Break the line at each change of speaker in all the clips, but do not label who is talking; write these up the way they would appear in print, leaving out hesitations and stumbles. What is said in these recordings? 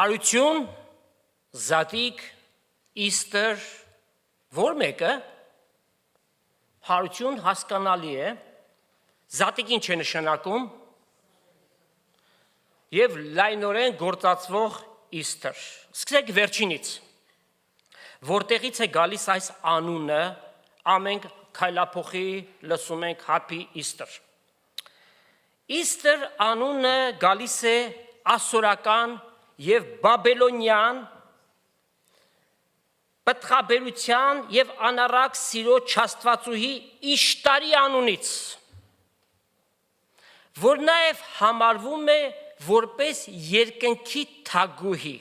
Հարություն, զատիկ, Իստր, որ մեկը հարություն հասկանալի է, զատիկ ինչ է նշանակում և լայնորեն գործածվող Իստր։ Սկսեք վերջինից, որտեղից է գալիս այս անունը, ամենք քայլափոխի լսում ենք Happy Easter։ Իստր անունը գալիս է ասորական և բաբելոնյան պտղաբերության և անառակ սիրո չաստվածուհի Իշտարի անունից, որ նաև համարվում է որպես երկնքի թագուհի։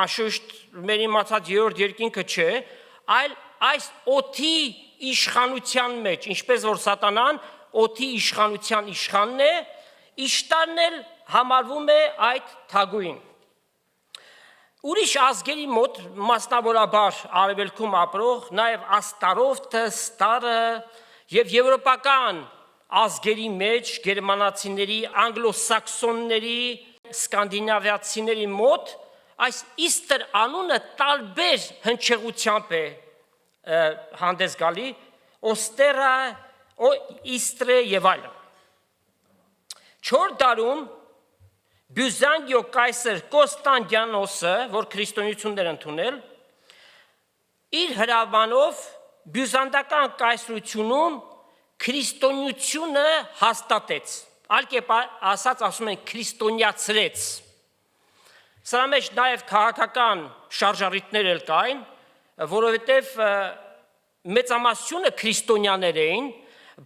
Անշուշտ մեր իմացած երրորդ երկինքը չէ, այլ այս օդի իշխանության մեջ, ինչպես որ սատանան օդի իշխանության իշխանն է, Իշտարն էլ համարվում է այդ թագուհին։ Ուրիշ ազգերի մոտ, մասնավորաբար արևելքում ապրող, նաև Աստարովթը, Ստարը և եվրոպական ազգերի մեջ, գերմանացիների, անգլոսաքսոնների, սկանդինավացիների մոտ այս Իստր անունը տարբեր հնչեղությամբ է հանդես գալի, Օստերա, Իստրե և այլն։ Չորրորդ դարում Բյուզանդիո կայսր Կոստանդիանոսը, որ քրիստոնեություն էր ընդունել, իր հրամանով բյուզանդական կայսրությունում քրիստոնեությունը հաստատեց, այլ կերպ ասած ասում են քրիստոնյացրեց։ Սրա մեջ նաև քաղաքական շարժառիթներ էլ կային, որովհետև մեծամասնությունը քրիստոնյաներ էին,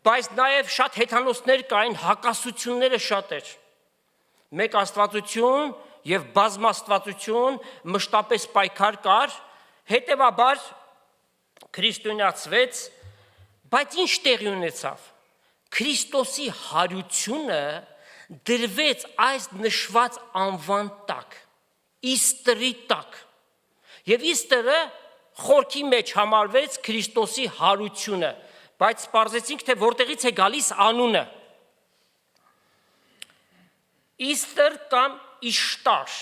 բայց նաև շատ հեթանոսներ կային, հակասությունները շատ էր։ Մեկ աստվածություն և բազմաստվածություն մշտապես պայքար կար, հետևաբար քրիստոնյացվեց, բայց ինչ տեղի ունեցավ։ Քրիստոսի հարությունը դրվեց այս նշված անվան տակ, Իստրի տակ, և Իստրը խորքի մեջ համարվեց Քրիստոսի հարությունը, բայց պարզեցինք, թե որտեղից է գալիս անունը։ Իստր կամ Իշտար,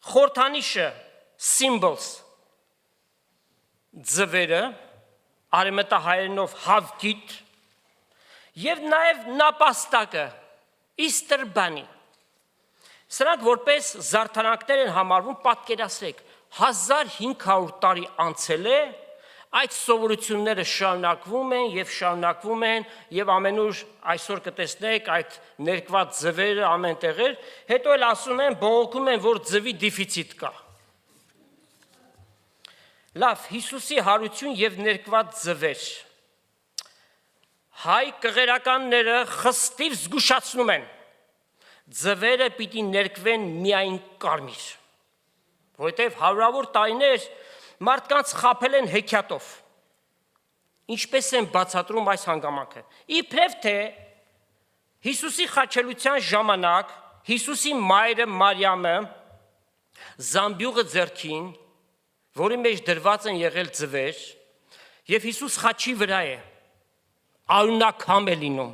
խորհրդանիշը, symbols, ձվերը, արևմտահայերենով հավգիտ և նաև նապաստակը, Easter bunny։ Սրանք որպես զարդարանքներ են համարվում, պատկերացրեք, 1500 տարի անցել է, այդ սովորությունները շարունակվում են և ամենուր այսօր կտեսնեք այդ ներկված ձվերը ամեն տեղեր, հետո էլ ասում են, բողոքում են, որ ձվի դիֆիցիտ կա։ Լավ, Հիսուսի հարություն և ներկված ձվեր։ Հայ կղերականները խստիվ զգուշացնում են, ձվերը պիտի ներկվեն միայն կարմիր, որովհետև հարյուրավոր տարիներ մարդկանց խաբել են հեքիաթով։ Ինչպես են բացատրում այս հանգամանքը։ Իբրև թե Հիսուսի խաչելության ժամանակ Հիսուսի մայրը Մարիամը զամբյուղը ձեռքին, որի մեջ դրված են եղել ձվեր, և Հիսուս խաչի վրա է, արյունակամ է լինում։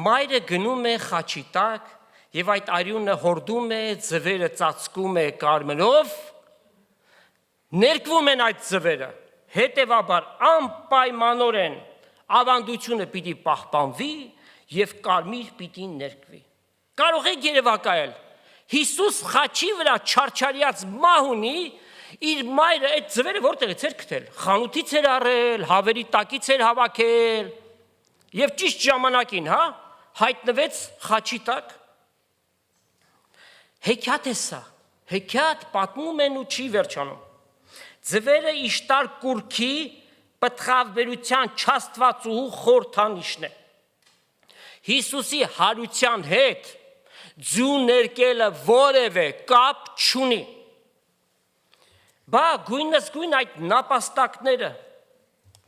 Մայրը գնում է խաչի տակ և այդ արյունը հորդում է, ձվերը ծածկում է կարմրով, ներկվում են այդ ձվերը, հետևաբար անպայմանորեն ավանդությունը պիտի պահպանվի և կարմիր պիտի ներկվի։ Կարող եք երևակայել, Հիսուս խաչի վրա չարչարյաց մահ ունի, իր մայրը այդ ձվերը որտեղից էր գտել, խանութից էր առել, հավերի տակից էր հավաքել և ճիշտ ժամանակին, հայտնվեց խաչի տակ։ Հեքիաթ է սա, հեքիաթ պատմում են ու չի վերջանում։ Ձվերը Իշտար կուռքի պտղաբերության չաստվածուհու խորհրդանիշն է։ Հիսուսի հարության հետ ձու ներկելը որևէ կապ չունի։ Բա գույնս գույն այդ նապաստակները,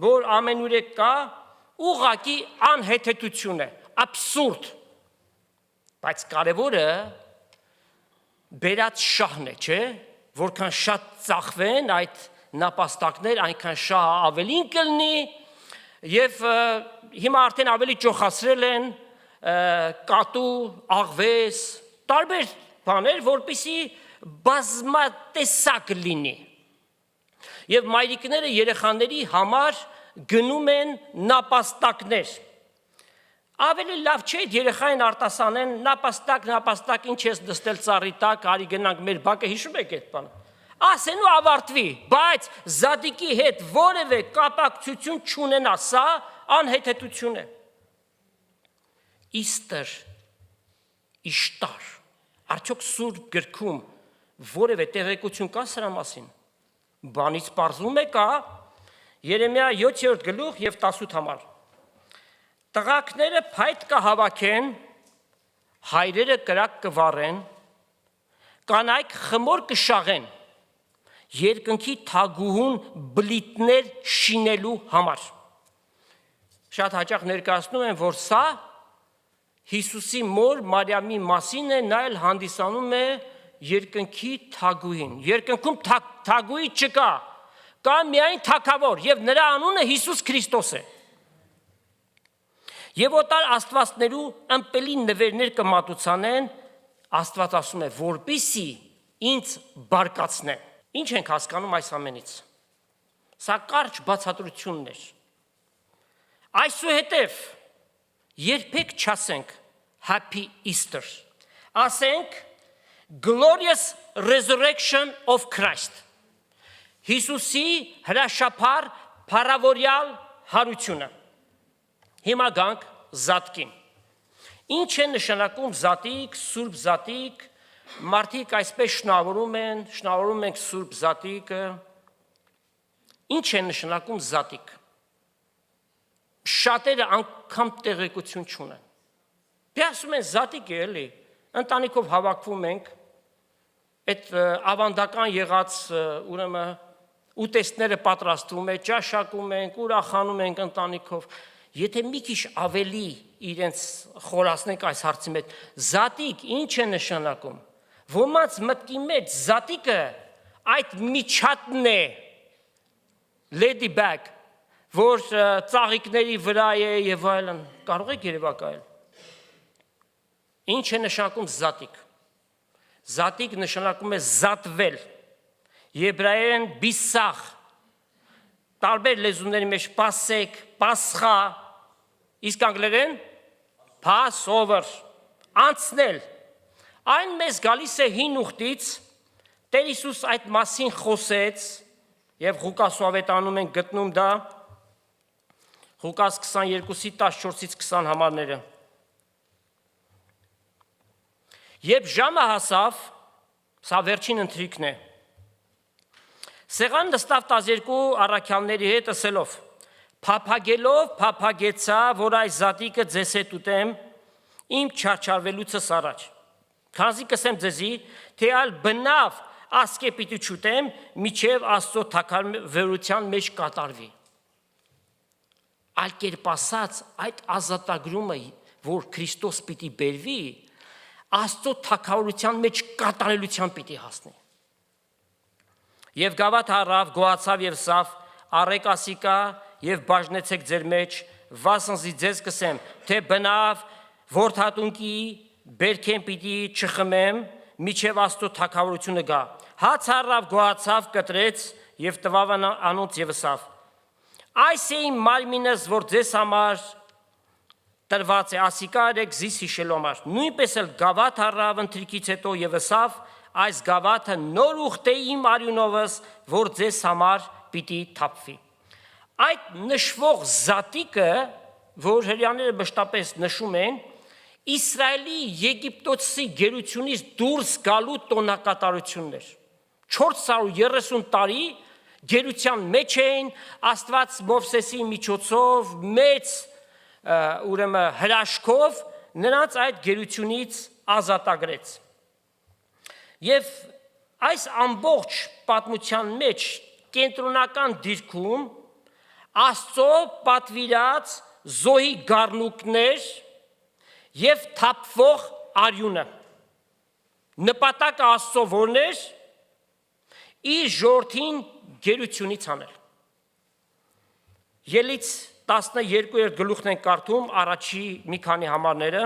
որ ամենուր կա, ուղղակի անհեթեթություն է, աբսուրդ։ Բայց կարևորը բերած շահն է, չէ՞, որքան շատ ծախվեն այդ նապաստակներ, այնքան շահը ավելին կլինի, և հիմա արդեն ավելի ճոխացրել են կատու, աղվես, տարբեր բաներ, որպեսզի բազմատեսակ լինի։ Եվ մայրիկները երեխաների համար գնում են նապաստակներ։ Ավելի լավ չէ երեխային արտասանեն նապաստակ, ինչ ես դստել ծառի տակ, արի գնանք մեր բակը, հիշում եք այդ բանը։ Ասեն ու ավարտվի, բայց զատիկի հետ որևէ կապակցություն չունենա, սա անհեթեթություն է։ Իստր, Իշտար, արդյոք Սուրբ գրքում որևէ տեղեկություն կա սրա մասին։ Բանից պարզվում է կա Երեմիա 7-րդ գլուխ եւ 18 համար։ Տղակները փայտ կհավաքեն, հայրերը կրակ կվառեն, կանայք խմոր կշաղեն, երկնքի թագուհուն բլիթներ շինելու համար։ Շատ հաճախ ներկայացնում են, որ սա Հիսուսի մոր Մարիամի մասին է, նա էլ հանդիսանում է երկնքի թագուհին։ Երկնքում թագուհի չկա, կա միայն թագավոր, եւ նրա անունը Հիսուս Քրիստոս է։ Եվ օտար աստվածներու ըմպելի նվերներ կմատուցանեն, Աստված ասում է, որպիսի ինձ բարկացնե։ Ինչ ենք հասկանում այս ամենից։ Սա կարճ բացատրությունն էր։ Այսուհետև երբեք չասենք Happy Easter, ասենք Glorious Resurrection of Christ, Հիսուսի հրաշափառ փառավորյալ հարությունը։ Հիմա գանք զատկին։ Ինչ է նշանակում զատիկ, Սուրբ զատիկ, մարդիկ այսպես շնորհավորում ենք Սուրբ զատիկը։ Ինչ է նշանակում զատիկ։ Շատերը անգամ տեղեկություն չունեն։ Դե ասում են զատիկ է էլի, ընտանիքով հավաքվում ենք, այդ ավանդական եղած ուրեմն ուտեստները պատրաստվում է, ճաշակում ենք, ուրախանում ենք ընտանիքով։ Եթե մի քիչ ավելի իրենց խորացնենք այս հարցի մեջ, զատիկ ինչ է նշանակում։ Ոմանց մտքի մեջ զատիկը այդ միջատն է, lady bag, որ ծաղիկների վրա է եւ այլն, կարող եք երևակայել։ Ինչ է նշանակում զատիկ։ Զատիկ նշանակում է զատվել։ Եբրայերեն բիսախ, տարբեր լեզուների մեջ պասեք, պասխա, իսկ անգլերեն Passover, անցնել։ Այն մեզ գալիս է հին ուխտից, Տեր Հիսուս այդ մասին խոսեց, եւ Ղուկասու ավետանում ենք գտնում դա, Ղուկաս 22-ի 14-ից 20 համարները։ Երբ ժամը հասավ, սա վերջին ընթրիքն է, Սեղան նստավ 12 առաքյալների հետ ասելով. Փափագելով փափագեցա, որ այս զատիկը ձեզ հետ ուտեմ իմ չարչարվելուցս առաջ։ Քանզի կսեմ ձեզի, թե ալ բնավ ասկե պիտի չուտեմ, միջև Աստծո թագավորության մեջ կատարվի։ Այլ կերպ ասած, այդ ազատագրումը, որ Քրիստոս պիտի բերվի, Աստծո թագավորության մեջ կատարելության պիտի հասնի։ Եվ գավաթ առավ, գոհացավ եւ սավ, առեք ասիկա եւ բաժնեցեք ձեր մեջ, վասնզի ձեզ կսեմ, թե բնավ որդատունկի բերքեն պիտի չխմեմ, միջև Աստծո թագավորությունը գա։ Հաց առավ, գոհացավ, կտրեց եւ տվավ անոնց եւ սավ։ Այս է իմ մարմինս, որ ձեզ համար տրված է, ասիկա արեք զիս հիշելու համար։ Նույնպես էլ գավաթ առավ ընթրիքից հետո եւ սավ, այս գավաթը նոր ուխտ է իմ արյունովս, որ ձեզ համար պիտի թափվի։ Այդ նշվող զատիկը, որ հրեաները մշտապես նշում են, Իսրայելի Եգիպտոսի գերությունից դուրս գալու տոնակատարությունն էր։ 430 տարի գերության մեջ էին, Աստված Մովսեսի միջոցով մեծ ուրեմն հրաշքով նրանց այդ գերությունից ազատագրեց։ Եվ այս ամբողջ պատմության մեջ կենտրոնական դիրքում Աստծո պատվիրած զոհի գառնուկներ եւ թափվող արյունը։ Նպատակը Աստծո որն էր իր ժողովրդին գերությունից հանել։ Ելից 12-րդ գլուխն են կարդում, առաջի մի քանի համարները։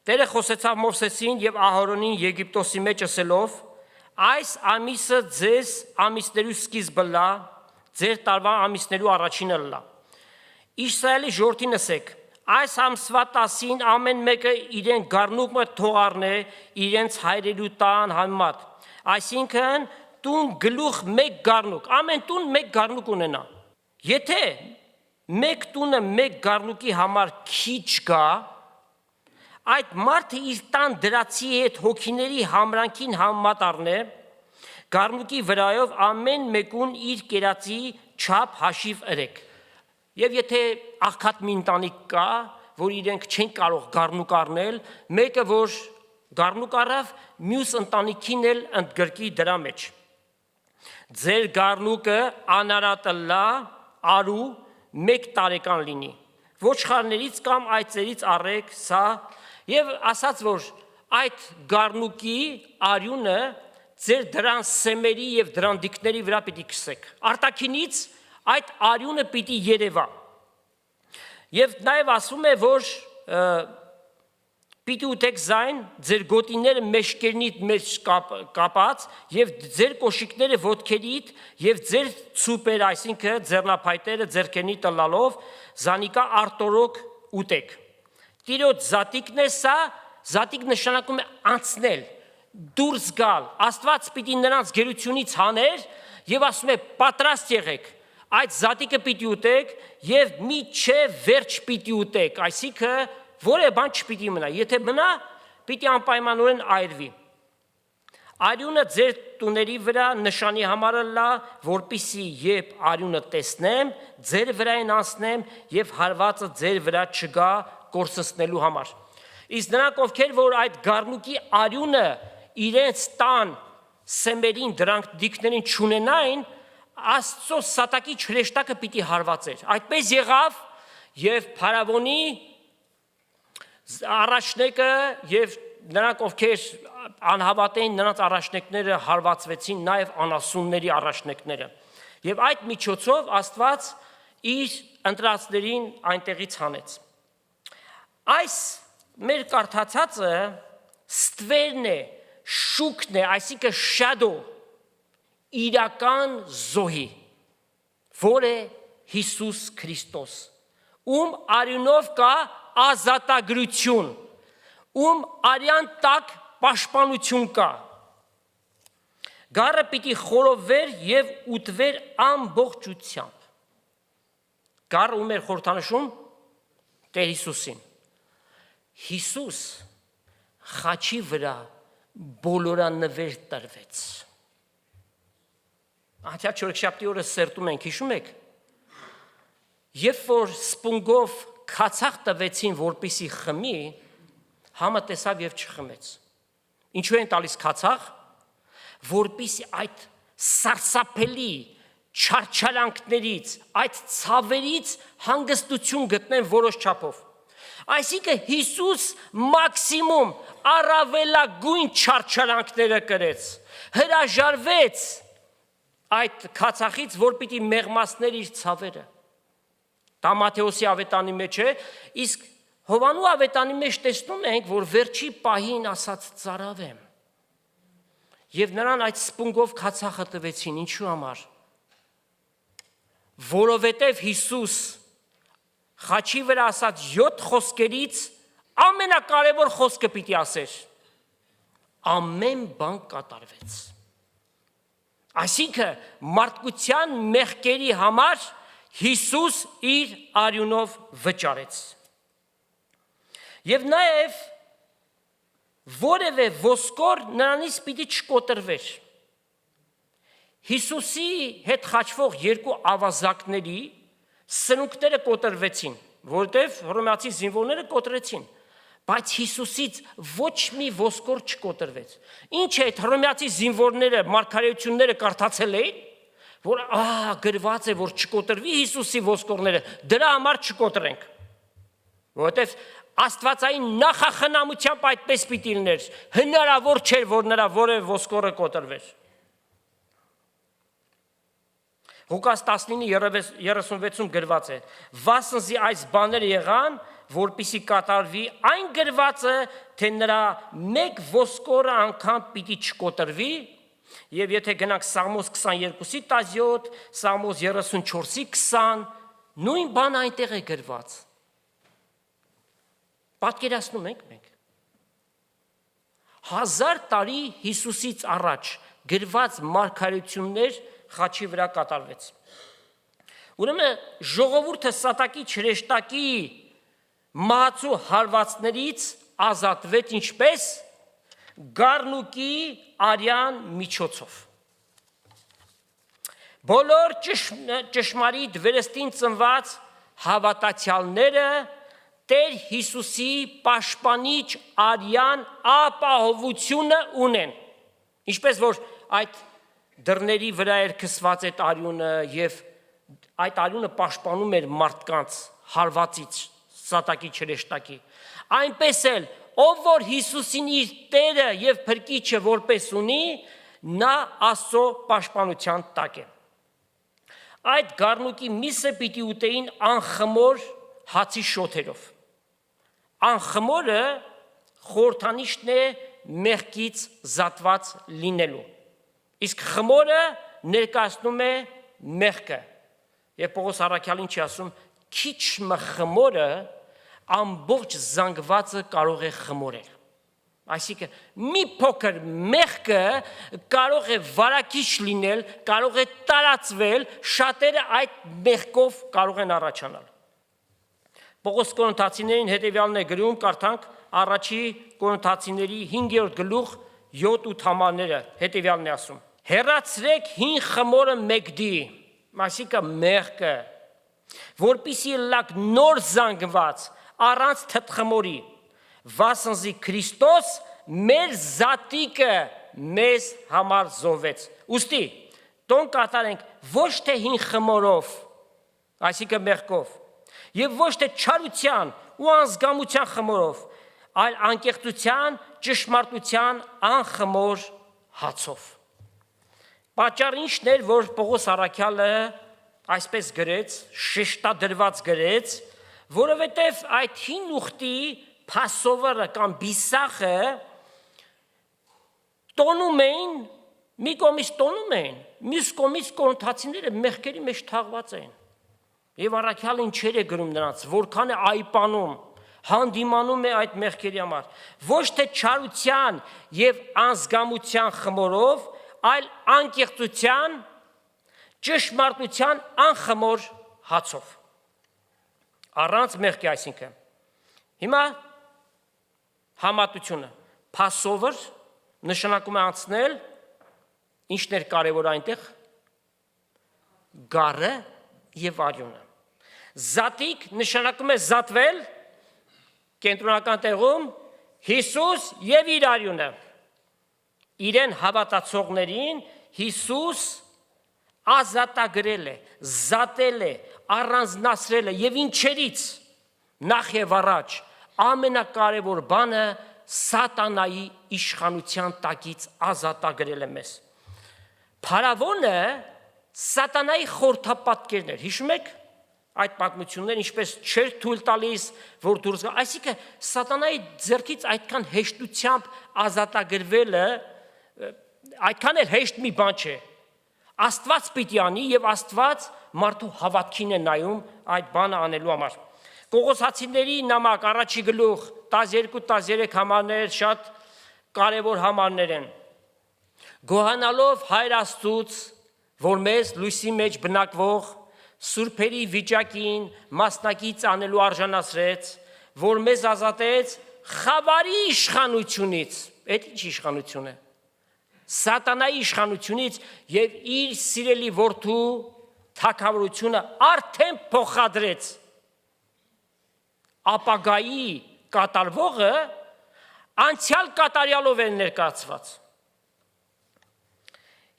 Տերը խոսեցավ Մովսեսին եւ Ահարոնին Եգիպտոսի մեջ ասելով. այս ամիսը ձեզ ամիսներու սկիզբը լա, ձեր տարվա ամիսներու առաջինը լա։ Իսրայելի ժողովրդին ասեք, այս ամսվա 10-ին ամեն մեկը իրեն գառնուկը թող առնե իրենց հայրերու տան համեմատ։ Այսինքն տուն գլուխ մեկ գառնուկ, ամեն տուն մեկ գառնուկ ունենա։ Եթե մեկ տունը մեկ գառնուկի համար քիչ գա, այդ մարդը իր տան դրացի հետ հոգիների համրանքին համեմատ առնե, գառնուկի վրայով ամեն մեկուն իր կերածի չափ հաշիվ ըրեք։ Եվ եթե աղքատ մի ընտանիք կա, որ իրենք չեն կարող գառնուկ առնել, մեկը որ գառնուկ առավ, մյուս ընտանիքին էլ ընդգրկի դրա մեջ։ Ձեր գառնուկը անարատը լա, արու, 1 տարեկան լինի։ Ոչխարներից կամ այծերից առեք սա, եւ ասաց, որ այդ գառնուկի արյունը ձեր դրան սեմերի եւ դրան դիկների վրա պիտի քսեք։ Արտաքինից այդ արյունը պիտի երևա։ Եվ նաեւ ասում է, որ պիտի ուտեք զայն, ձեր գոտիները մեջքերնիդ մեջ կապած եւ ձեր կոշիկները ոտքերիդ եւ ձեր ցուպերը, այսինքն ձեռնափայտերը ձեռքերնի տլալով զանիկա արտորոք ուտեք։ Տիրոջ զատիկն է սա, զատիկ նշանակում է անցնել, դուրս գալ, Աստված պիտի նրանց գերությունից հաներ եւ ասում է պատրաստ եղեք, այդ զատիկը պիտի ուտեք եւ միջև վերջ պիտի ուտեք, այսինքն որևէ բան չպիտի մնա, եթե մնա, պիտի անպայմանորեն այրվի։ Արյունը ձեր տուների վրա նշանի համար լա, որպիսի երբ արյունը տեսնեմ, ձեր վրային անցնեմ եւ հարվածը ձեր վրա չգա կորսեցնելու համար։ Իսկ նրանք ովքեր որ այդ գառնուկի արյունը իրենց տան սեմերին դրանք դիկներին չունենային, Աստծո սատակի հրեշտակը պիտի հարվածեր։ Այդպես եղավ եւ Փարավոնի առաջնեկը եւ նրանք ովքեր անհավատ էին, նրանց առաջնեկները հարվածվեցին, նաեւ անասունների առաջնեկները։ Եվ այդ միջոցով Աստված իր ընտրածներին այնտեղից հանեց։ Այս մեր կարդացածը ստվերն է, շուկն է, այսինքն shadow, իրական զոհի, որ է Հիսուս Քրիստոս, ում արյունով կա ազատագրություն, ում արյան տակ պաշտպանություն կա։ Գառը պիտի խորովվեր եւ ուտվեր ամբողջությամբ։ Գառը ում էր խորհրդանշում Տեր Հիսուսին։ Հիսուս խաչի վրա բոլորանվեր տրվեց։ Ահա չորեքշաբթի օրը սերտում ենք, հիշում եք։ Երբ որ սպունգով քացախ տվեցին, որպիսի խմի, համը տեսավ եւ չխմեց։ Ինչու են տալիս քացախ, որպիսի այդ սարսափելի չարչարանքներից, այդ ցավերից հանգստություն գտնեն որոշ չափով։ Այսինքն Հիսուս մաքսիմում առավելագույն չարչարանքները կրեց, հրաժարվեց այդ քացախից, որ պիտի մեղմացներ իր ցավերը։ Դա Մատթեոսի ավետանի մեջ է, իսկ Հովանու ավետանի մեջ տեսնում ենք, որ վերջի պահին ասաց ծարավեմ։ Եվ նրան այդ սպունգով քացախը տվեցին, ինչու համար։ Որովհետև Հիսուս խաչի վրա ասած 7 խոսքերից ամենակարևոր խոսքը պիտի ասեր։ Ամեն բան կատարվեց։ Այսինքն մարդկության մեղքերի համար Հիսուս իր արյունով վճարեց։ Եվ նաև որևէ ոսկոր նրանից պիտի չկոտրվեր։ Հիսուսի հետ խաչվող 2 ավազակների սնուկները կոտրվեցին, որտեղ հռոմեացի զինվորները կոտրեցին, բայց Հիսուսից ոչ մի ոսկոր չկոտրվեց։ Ինչ է այդ հռոմեացի զինվորները մարգարեությունները կարդացել էին, որ գրված է, որ չկոտրվի Հիսուսի ոսկորները, դրա համար չկոտրենք։ Որովհետև Աստվածային նախախնամությամբ այդպես պիտի լիներ, հնարավոր չէր, որ նրա որևէ ոսկորը կոտրվեր։ Ղուկաս 19:36-ում գրված է. «Վասնզի այս բաները եղան, որպիսի կատարվի այն գրվածը, թե նրա մեկ ոսկորը անգամ պիտի չկոտրվի», եւ եթե գնանք Սաղմոս 22:17, Սաղմոս 34:20, նույն բանը այնտեղ է գրված։ Պատկերացնում ենք մենք 1000 տարի Հիսուսից առաջ գրված մարգարեություններ խաչի վրա կատարվեց։ Ուրեմն ժողովուրդը Սատակի չրեշտակի մահացու հարվածներից ազատվեց ինչպես գառնուկի արյան միջոցով։ Բոլոր ճշմարիտ վերստին ծնված հավատացյալները Տեր Հիսուսի պաշտպանիչ արյան ապահովությունը ունեն։ Ինչպես որ այդ դռների վրա էր քսված այդ արյունը եւ այդ արյունը պաշտպանում էր մարդկանց հարվածից, Սատակի չրեշտակի, այնպես էլ ով որ Հիսուսին իր Տերը եւ Փրկիչը որպես ունի, նա Աստծո պաշտպանության տակ է։ Այդ գառնուկի միսը պիտի ուտեին անխմոր հացի շոթերով։ Անխմորը խորհրդանիշն է մեղքից զատված լինելու։ Իսկ խմորը ներկայացնում է մեղքը։ Եվ Պողոս առաքյալին չի ասում, քիչ խմորը ամբողջ զանգվածը կարող է խմորել։ Այսինքն մի փոքր մեղքը կարող է վարակիչ լինել, կարող է տարածվել, շատերը այդ մեղքով կարող են առաջանալ։ Պողոս Կորինթացիներին հետևյալն է գրում, կարդանք առաջի Կորինթացիների 5-րդ գլուխ 7-8 համարները, հետևյալն է ասում. Հեռացրեք հին խմորը մեկդի, այսինքն մեղքը, որպիսի լակ նոր զանգված առանց թթխմորի, վասնզի Քրիստոս մեր զատիկը մեզ համար զոհվեց։ Ուստի տոն կատարենք ոչ թե հին խմորով, այսինքն մեղքով, եւ ոչ թե չարության ու անզգամության խմորով, այլ անկեղծության, ճշմարտության անխմոր հացով։ Պատճառը ինչն էր, որ Պողոս առաքյալը այսպես գրեց, շեշտադրված գրեց, որովհետև այդ հին ուխտի Փասովերը կամ Բիսախը տոնում էին, մի կողմից տոնում էին, մյուս կողմից կորինթացիները մեղքերի մեջ թաղված էին։ Եվ առաքյալը ինչեր է գրում նրանց, որքան է այպանում, հանդիմանում է այդ մեղքերի համար, ոչ թե չարության եւ անզգամության խմորով, այլ անկեղծության, ճշմարտության անխմոր հացով։ Առանց մեղքի, այսինքն։ Հիմա համատությունը, Passover նշանակում է անցնել, ինչն էր կարևոր այնտեղ, գառը եւ արյունը։ Զատիկ նշանակում է զատվել, կենտրոնական տեղում Հիսուս եւ իր արյունը։ Իրեն հավատացողներին Հիսուս ազատագրել է, զատել է, առանձնացրել է եւ ինչերից նախ եւ առաջ ամենակարևոր բանը սատանայի իշխանության տակից ազատագրել է մեզ։ Փարավոնը սատանայի խորհրդապատկերն էր, հիշում եք այդ պատմությունները, ինչպես չէր թույլ տալիս, որ դուրս գա, այսինքն սատանայի ձեռքից այդքան հեշտությամբ ազատագրվելը այդքան էլ հեշտ մի բան չէ։ Աստված պիտի անի եւ Աստված մարդու հավատքին է նայում այդ բանը անելու համար։ Կողոսացիների նամակ առաջի գլուխ 12-13 համարներ շատ կարևոր համարներ են։ Գոհանալով Հայր Աստծուց, որ մեզ լույսի մեջ բնակվող սուրբերի վիճակին մասնակից անելու արժանացրեց, որ մեզ ազատեց խավարի իշխանությունից։ Այդ ինչ իշխանություն է։ Սատանայի իշխանությունից եւ իր սիրելի որդու թագավորությունը արդեն փոխադրեց։ Ապագայի կատարվողը անցյալ կատարյալով է ներկայացված։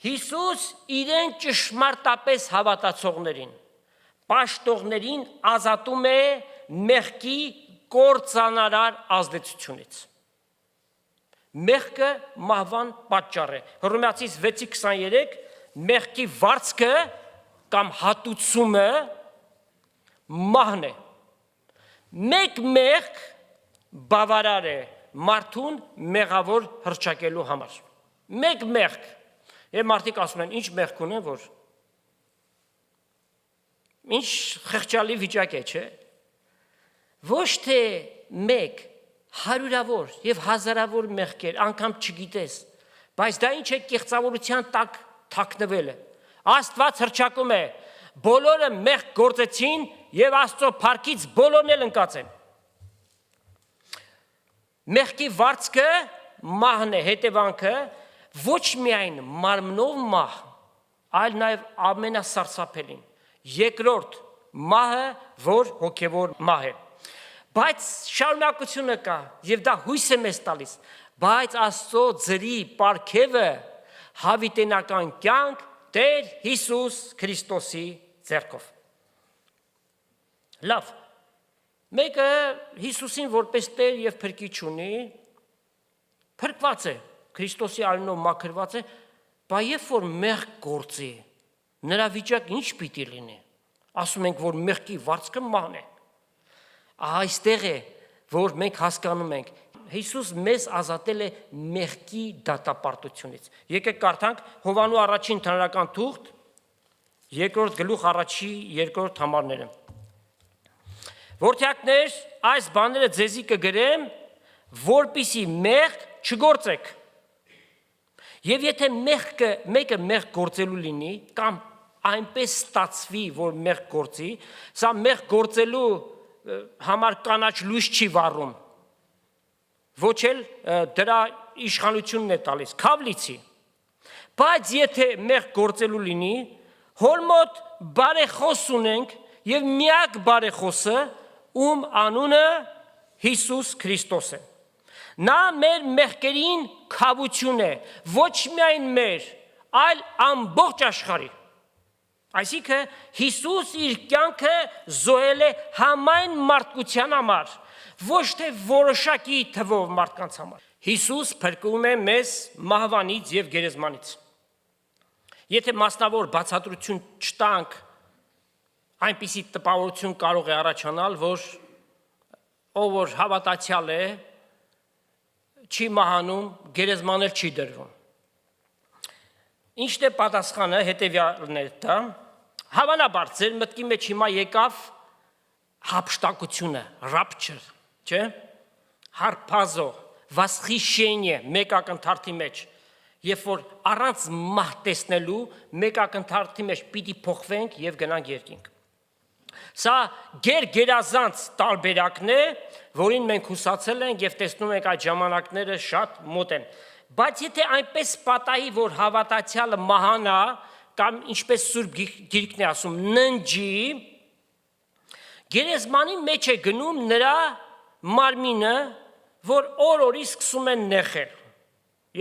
Հիսուս իրեն ճշմարտապես հավատացողներին, պաշտողներին ազատում է մեղքի կործանարար ազդեցությունից։ Մեղքը մահվան պատճառ է։ Հռոմեացիս 6:23 մեղքի վարձքը կամ հատուցումը մահն է։ Մեկ մեղք բավարար է մարդուն մեղավոր հռչակելու համար։ Մեկ մեղք։ Եվ մարդիկ ասում են, ինչ մեղք ունեն, որ ինչ խղճալի վիճակ է, չէ։ Ոչ թե մեկ, հարյուրավոր եւ հազարավոր մեղքեր, անգամ չգիտես, բայց դա ինչ է կեղծավորության տակ թաքնվելը։ Աստված հռչակում է, բոլորը մեղք գործեցին եւ Աստծո փառքից բոլորն էլ ընկած են։ Մեղքի վարձքը մահն է, հետևանքը ոչ միայն մարմնով մահ, այլ նաեւ ամենասարսափելին։ Երկրորդ մահը, որ հոգևոր մահ է։ Բայց շարունակությունը կա, եւ դա հույս է մեզ տալիս, բայց Աստծո ձրի պարգևը հավիտենական կյանք Տեր Հիսուս Քրիստոսի ձեռքով։ Լավ, մեկը Հիսուսին որպես Տեր եւ Փրկիչ ունի, փրկված է, Քրիստոսի անունով մաքրված է, բայց երբ որ մեղք գործի, նրա վիճակը ինչ պիտի լինի։ Ասում ենք, որ մեղքի վարձքը մահն է։ Այստեղ է, որ մենք հասկանում ենք, Հիսուս մեզ ազատել է մեղքի դատապարտությունից։ Եկեք կարդանք Հովանու առաջին թնարական թուղթ, 2-րդ գլուխ առաջի 2-րդ համարները։ Որդյակներ, այս բաները ձեզի կգրեմ, որպիսի մեղք չգործեք։ Եվ եթե մեկը մեղք գործելու լինի, կամ այնպես ստացվի, որ մեղք գործի, սա մեղք գործելու համար կանաչ լույս չի վառում, ոչ էլ դրա իշխանությունն է տալիս, քավլիցի, բայց եթե մեղք գործելու լինի, հոր մոտ բարեխոս ունենք և միակ բարեխոսը, ում անունը Հիսուս Քրիստոս է, նա մեր մեղքերին քավություն է, ոչ միայն մեր, այլ ամբողջ աշխարհի։ Այսինքն Հիսուս իր կյանքը զոհել է համայն մարդկության համար, ոչ թե որոշակի թվով մարդկանց համար։ Հիսուս փրկում է մեզ մահվանից եւ գերեզմանից։ Եթե մասնավոր բացատրություն չտանք, այնպիսի տպավորություն կարող է առաջանալ, որ ով որ հավատացյալ է, չի մահանում, գերեզման էլ չի դրվում։ Ինչն է պատասխանը, հետևյալն է դա։ Հավանաբար ձեր մտքի մեջ հիմա եկավ հափշտակությունը, rapture, չէ՞։ Հարփազո, восхищение մեկ ակնթարթի մեջ, երբ որ առանց մահ տեսնելու մեկ ակնթարթի մեջ պիտի փոխվենք եւ գնանք երկինք։ Սա գերազանց տարբերակն է, որին մենք հուսացել ենք եւ տեսնում ենք այդ ժամանակները շատ մոտ են։ Բայց եթե այնպես պատահի, որ հավատացյալը մահանա, կամ ինչպես Սուրբ Գիրքն է ասում, ննջի, գերեզմանի մեջ է գնում նրա մարմինը, որ օր-օրի սկսում են նեղել,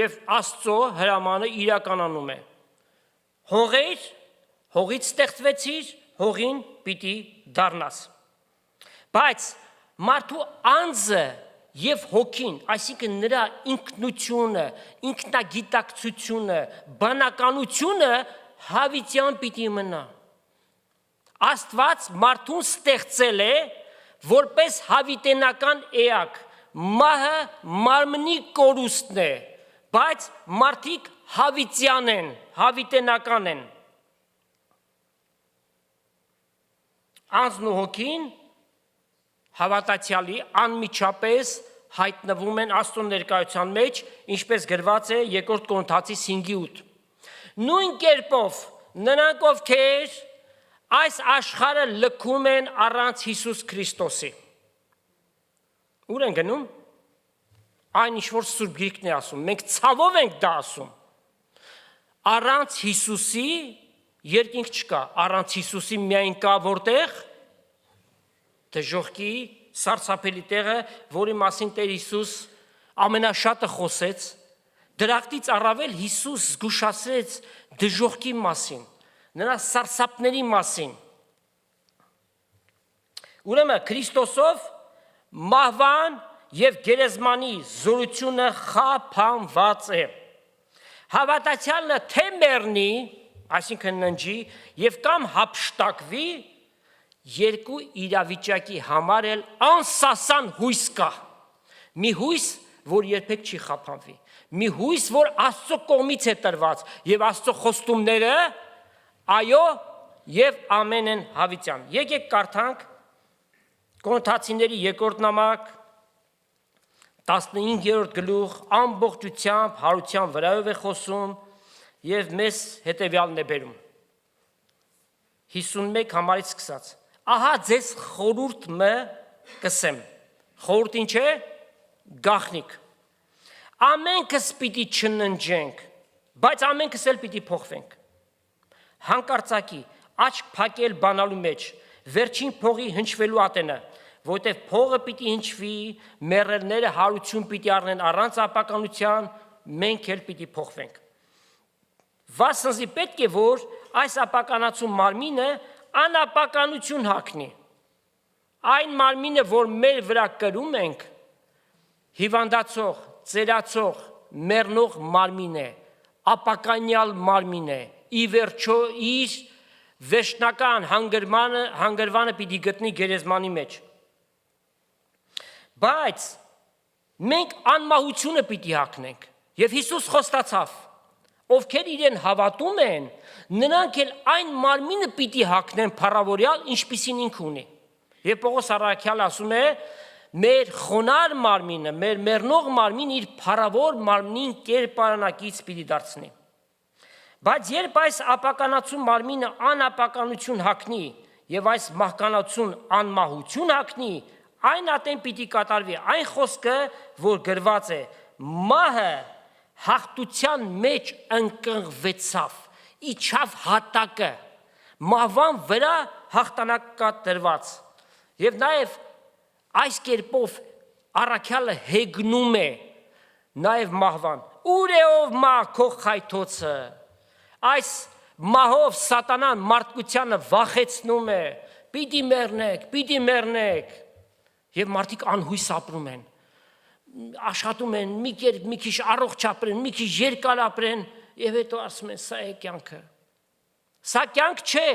եւ Աստծո հրամանը իրականանում է։ Հողից ստեղծվեցիր, հողին պիտի դառնաս։ Բայց մարդու անձը եւ հոգին, այսինքն նրա ինքնությունը, ինքնագիտակցությունը, բանականությունը հավիտյան պիտի մնա։ Աստված մարդուն ստեղծել է որպես հավիտենական էակ, մահը մարմնի կորուստն է, բայց մարդիկ հավիտյան են, հավիտենական են։ Անձն ու հոգին հավատացյալի անմիջապես հայտնվում են Աստծո ներկայության մեջ, ինչպես գրված է 2 Կորինթացիս 5:8։ Նույն կերպով նրանք ովքեր այս աշխարհը լքում են առանց Հիսուս Քրիստոսի։ Ուր են գնում։ Այն ինչ որ Սուրբ Գիրքն է ասում, մենք ցավով ենք դա ասում։ Առանց Հիսուսի երկինք չկա, առանց Հիսուսի միայն կա որտեղ դժոխքի սարսափելի տեղը, որի մասին Տեր Հիսուս ամենաշատը խոսեց, դրախտից առավել Հիսուս զգուշացրեց դժոխքի մասին, նրա սարսափների մասին։ Ուրեմն Քրիստոսով մահվան եւ գերեզմանի զորությունը խափանված է։ Հավատացյալը թե մեռնի, այսինքն ննջի եւ կամ հափշտակվի, երկու իրավիճակի համար էլ անսասան հույս կա։ Մի հույս, որ երբեք չի խափանվի, մի հույս, որ Աստծո կողմից է տրված եւ Աստծո խոստումները այո եւ ամեն են հավիտյան։ Եկեք կարդանք Կորինթացիների երկրորդ նամակ 15-րդ գլուխ, ամբողջությամբ հարության վրայով է խոսում եւ մեզ հետեւյալն է բերում 51 համարից սկսած։ Ահա ձեզ խորհուրդ մը կսեմ։ Խորհուրդ ինչ է? Գաղտնիք։ Ամենքս պիտի չննջենք, բայց ամենքս էլ պիտի փոխվենք։ Հանկարծակի աչք փակել բանալու մեջ, վերջին փողի հնչվելու ատենը, որտեղ փողը պիտի հնչվի, մեռելները հարություն պիտի առնեն առանց ապականության, մենք էլ պիտի փոխվենք։ Վասնզի պետք է որ այս ապականացու մարմինը անապականություն հագնի։ Այն մարմինը, որ մեր վրա կրում ենք, հիվանդացող, ծերացող, մեռնող մարմին է, ապականյալ մարմին է, ի վերջո իր վերջնական հանգրվանը պիտի գտնի գերեզմանի մեջ։ Բայց մենք անմահությունը պիտի հագնենք, եւ Հիսուս խոստացավ, ովքեր իրեն հավատում են, նրանք էլ այն մարմինը պիտի հագնեն փառավորյալ, ինչպիսին ինքը ունի։ Եվ Պողոս առաքյալը ասում է, մեր խոնար մարմինը, մեր մեռնող մարմինը իր փառավոր մարմնին կերպարանակից պիտի դարձնի։ Բայց երբ այս ապականացու մարմինը անապականություն հագնի եւ այս մահկանացուն անմահություն հագնի, այն ատեն պիտի կատարվի այն խոսքը, որ գրված է. մահը հաղթության մեջ ընկղվեցավ, իջավ հատակը, մահվան վրա հաղթանակ կա դրված։ Եվ նաեւ այս կերպով առաքյալը հեգնում է նաեւ մահվան։ Ուր է ով մահ քո խայթոցը։ Այս մահով սատանան մարդկությանը վախեցնում է, պիտի մեռնեք, եւ մարդիկ անհույս ապրում են, աշխատում են, մի քիչ առողջ ապրեն, մի քիչ երկար ապրեն, եւ հետո ասում են, սա է կյանքը։ Սա կյանք չէ,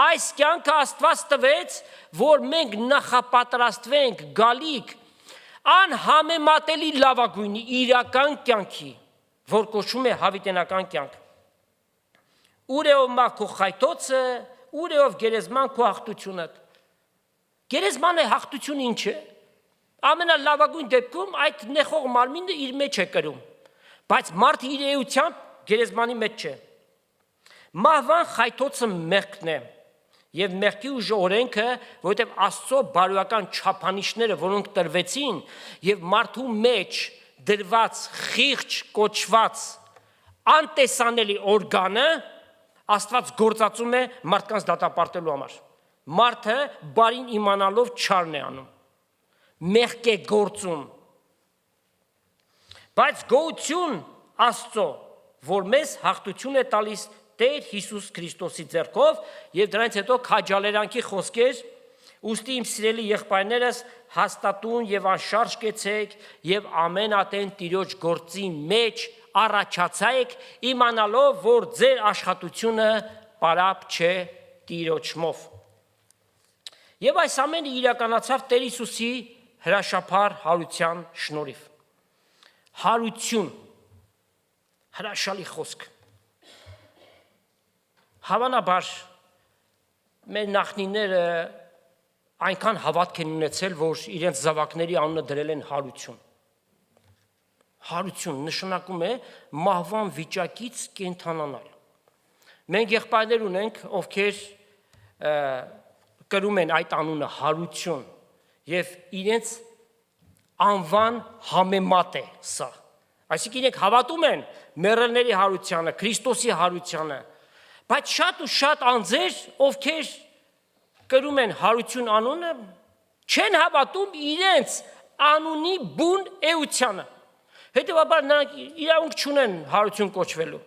այս կյանքը Աստված տվեց, որ մենք նախապատրաստվենք գալիք անհամեմատելի լավագույնի իրական կյանքի, որ կոչվում է հավիտենական կյանք։ Ուր է ով մահ քո խայթոցը, ուր է ով գերեզման քո հաղթությունը։ Գերեզմանը հաղթությունը ինչ է։ Ամենալավագույն դեպքում այդ նեխող մարմինը իր մեջ է կրում, բայց մարդը իր էությամբ գերեզմանի մեջ չէ։ Մահվան խայթոցը մեղքն է, եւ մեղքի ուժը օրենքը, որովհետեւ Աստծո բարոյական չափանիշները, որոնք տրվեցին, եւ մարդու մեջ դրված խիղճ կոչված անտեսանելի օրգանը Աստված գործածում է մարդկանց դատապարտելու համար։ Մարդը բարին իմանալով չարն է անում, մեղք է գործում։ Բայց գոհություն Աստծո, որ մեզ հաղթություն է տալիս Տեր Հիսուս Քրիստոսի ձեռքով, եւ դրանից հետո քաջալերանքի խոսքեր, ուստի իմ սիրելի եղբայրներս հաստատուն եւ անշարժ կեցեք եւ ամեն ատեն Տիրոջ գործի մեջ առաջացայեք, իմանալով, որ ձեր աշխատությունը պարապ չէ Տիրոջմով։ Եվ այս ամենը իրականացավ Տեր Հիսուսի հրաշափառ հարության շնորհիվ։ Հարություն, հրաշալի խոսք։ Հավանաբար մեր նախնիները այնքան հավատք են ունեցել, որ իրենց զավակների անունը դրել են հարություն։ Հարություն նշանակում է մահվան վիճակից կենթանանալ։ Մենք եղբայրներ ունենք, ովքեր կրում են այդ անունը հարություն, եւ իրենց անվան համեմատ է սա։ Այսինքն իրենք հավատում են մեռելների հարությանը, Քրիստոսի հարությանը, բայց շատ ու շատ անձեր, ովքեր կրում են հարություն անունը, չեն հավատում իրենց անունի բուն էությանը։ Հետևաբար նրանք իրավունք չունեն հարություն կոչվելու։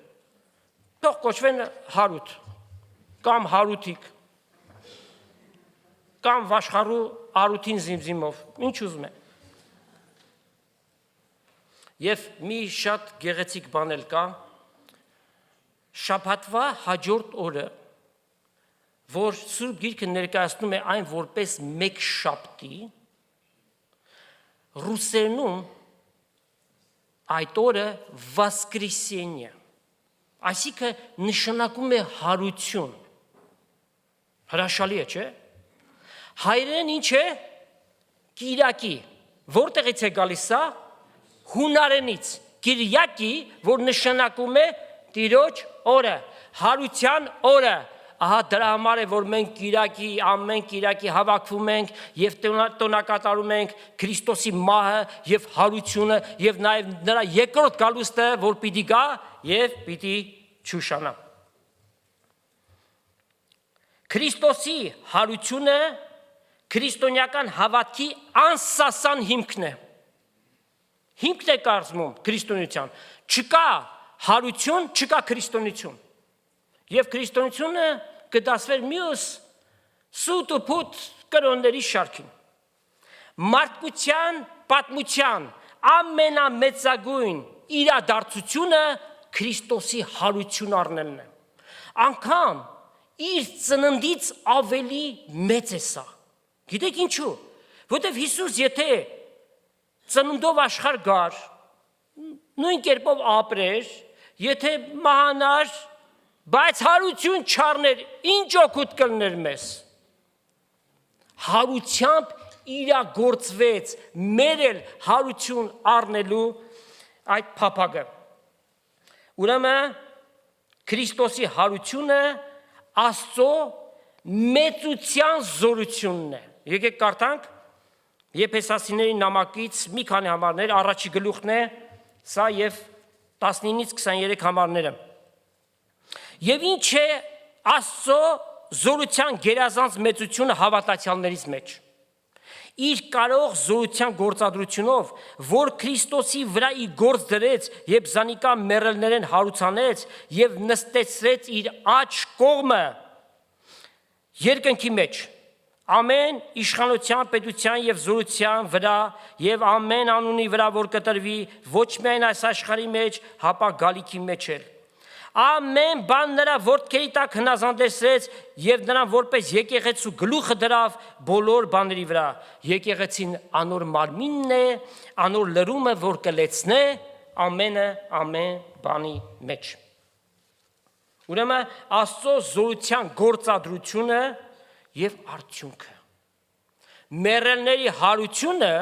Թող կոչվեն հարութ, կամ հարութիկ, կամ վաշխառու արութին զիմզիմով, ինչ ուզում է։ Եվ մի շատ գեղեցիկ բան էլ կա, շաբաթվա հաջորդ օրը, որ Սուրբ Գիրքը ներկայացնում է այն որպես մեկ շաբթի, ռուսերենում այդ օրը Воскресенье, այսինքն նշանակում է հարություն։ Հրաշալի է, չէ՞։ Հայերեն ինչ է։ Կիրակի, որտեղից է գալիս սա։ Հունարենից Կիրյակի, որ նշանակում է Տիրոջ օրը, հարության օրը։ Ահա դրա համար է, որ մենք Կիրակի, ամեն Կիրակի հավաքվում ենք եւ տոնակատարում ենք Քրիստոսի մահը եւ հարությունը եւ նաեւ նրա երկրորդ գալուստը, որ պիտի գա եւ պիտի ճուշանա։ Քրիստոսի հարությունը քրիստոնեական հավատքի անսասան հիմքն է։ Հիմքն է կազմում քրիստոնեության։ Չկա հարություն, չկա քրիստոնեություն։ Եվ քրիստոնեությունը կդասվեր մյուս սուտ ու փուտ կրոնների շարքին։ Մարդկության պատմության ամենամեծագույն իրադարձությունը Քրիստոսի հարություն առնելն է։ Անկամ իր ծննդից ավելի մեծ է սա։ Գիտեք ինչու։ Որտեվ Հիսուս եթե ծննդով աշխարհ գար, նույն կերպով ապրեր, եթե մահանար, բայց հարություն չառներ, ինչ օգուտ կլներ մեզ։ Հարությամբ իրագործվեց մեր էլ հարություն առնելու այդ փափագը։ Ուրեմն Քրիստոսի հարությունը Աստծո մեծության զորությունն է։ Եկեք կարդանք Եփեսացիների նամակից մի քանի համարներ, առաջի գլուխն է սա եւ 19-ից 23 համարները։ Եվ ինչ է Աստծո զորության գերազանց մեծությունը հավատացյալներից մեջ։ Իր կարող զորության գործադրությունով, որ Քրիստոսի վրա ի գործ դրեց եւ զանիկա մեռելներեն հարուցանեց եւ նստեցրեց իր աջ կողմը երկնքի մեջ, ամեն իշխանության, պետության եւ զորության վրա եւ ամեն անունի վրա, որ կտրվի ոչ միայն այս աշխարհի մեջ, հապա գալիքի մեջ էլ։ Ամեն բան նրա ոտքերի տակ հնազանդեցրեց եւ նրան որպես եկեղեցու գլուխը դրավ բոլոր բաների վրա։ Եկեղեցին անոր մարմինն է, անոր լրումը, որ կլեցնե ամենը ամեն բանի մեջ։ Ուրեմն Աստծո զորության գործադրությունը եւ արդյունքը։ Մեռելների հարությունը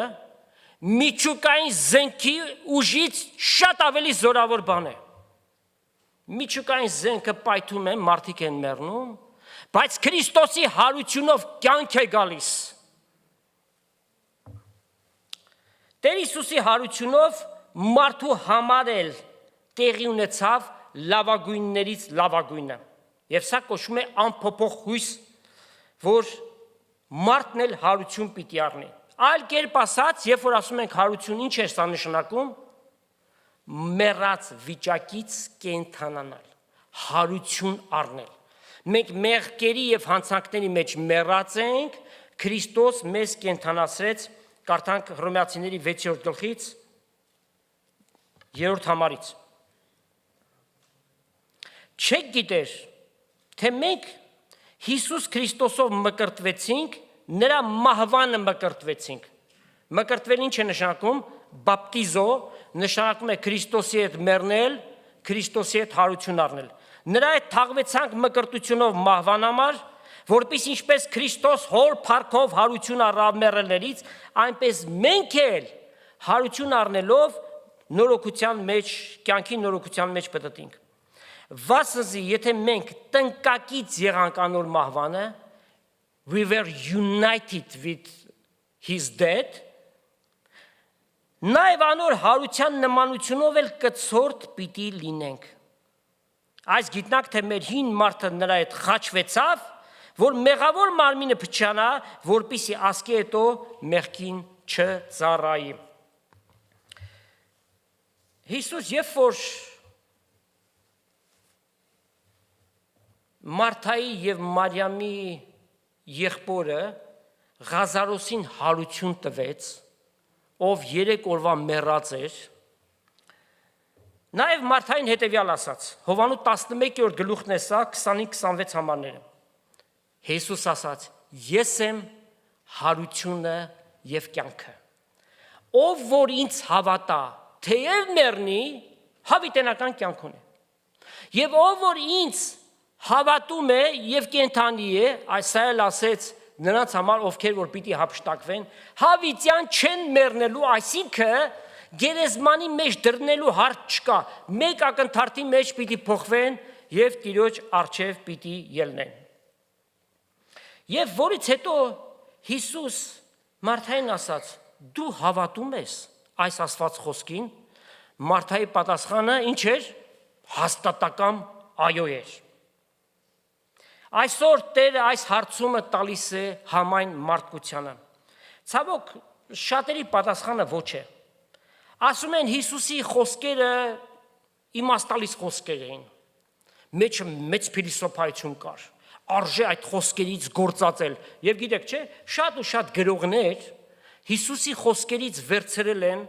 միջուկային զենքի ուժից շատ ավելի զորավոր բան է։ Միջուկային զենքը պայթում է, մարդիկ են մեռնում, բայց Քրիստոսի հարությունով կյանք է գալիս։ Տեր Հիսուսի հարությունով մարդու համար էլ տեղի ունեցավ լավագույններից լավագույնը։ Եվ սա կոչվում է անփոփոխ հույս, որ մարդն էլ հարություն պիտի առնի։ Այլ կերպ ասած, երբ որ ասում ենք հարություն, ինչ է սա նշանակում։ Մեռած վիճակից կենթանանալ, հարություն առնել։ Մենք մեղքերի եւ հանցանքների մեջ մեռած ենք, Քրիստոս մեզ կենթանացրեց, կարդանք Հռոմեացիների 6-րդ գլխից 3-րդ համարից։ Չեք գիտեր, թե մենք Հիսուս Քրիստոսով մկրտվեցինք, նրա մահվանը մկրտվեցինք։ Մկրտվել ինչ է նշանակում։ Բապտիզո նշանակում է Քրիստոսի հետ մեռնել, Քրիստոսի հետ հարություն առնել։ Նրա հետ թաղվեցանք մկրտությունով մահվան համար, որպես ինչպես Քրիստոս հոր փառքով հարություն առավ մեռելներից, այնպես մենք էլ հարություն առնելով նորոգության մեջ, կյանքի նորոգության մեջ պտտենք։ Վասնզի եթե մենք տնկակից եղանք անոր մահվանը, we were united with his death, Նաև անոր հարության նմանությունով էլ կցորդ պիտի լինենք։ Այս գիտնանք, թե մեր հին մարդը նրա հետ խաչվեցավ, որ մեղավոր մարմինը փչանա, որպիսի ասկի հետո մեղքին չծառայի։ Հիսուս երբ որ Մարթայի եւ Մարիամի եղբորը Ղազարոսին հարություն տվեց, ով 3 օրվա մեռած էր, Նաև Մարթային հետևյալ ասաց, Հովանու 11-րդ գլուխն է սա, 25-26 համարները։ Հիսուս ասաց. Ես եմ հարությունը եւ կյանքը։ Ով որ ինձ հավատա, թեև մեռնի, հավիտենական կյանք ունի։ Եվ ով որ ինձ հավատում է եւ կենթանի է, այսա էլ ասեց նրանց համար, ովքեր որ պիտի հափշտակվեն, հավիտյան չեն մեռնելու, այսինքն գերեզմանի մեջ դռնելու հարց չկա, մեկ ակնթարթի մեջ պիտի փոխվեն եւ Տիրոջ առջև պիտի ելնեն։ Եվ որից հետո Հիսուս Մարթային ասաց. դու հավատում ես այս ասված խոսքին, Մարթայի պատասխանը ինչ էր, հաստատակամ այո էր։ Այսօր Տերը այս հարցումը տալիս է համայն մարդկությանը։ Ցավոք, շատերի պատասխանը ոչ է։ Ասում են Հիսուսի խոսքերը իմաստալից խոսքեր էին։ Մեջը մեծ փիլիսոփայություն կար։ Արժե այդ խոսքերից գործածել։ Եվ գիտեք, չէ, շատ ու շատ գրողներ Հիսուսի խոսքերից վերցրել են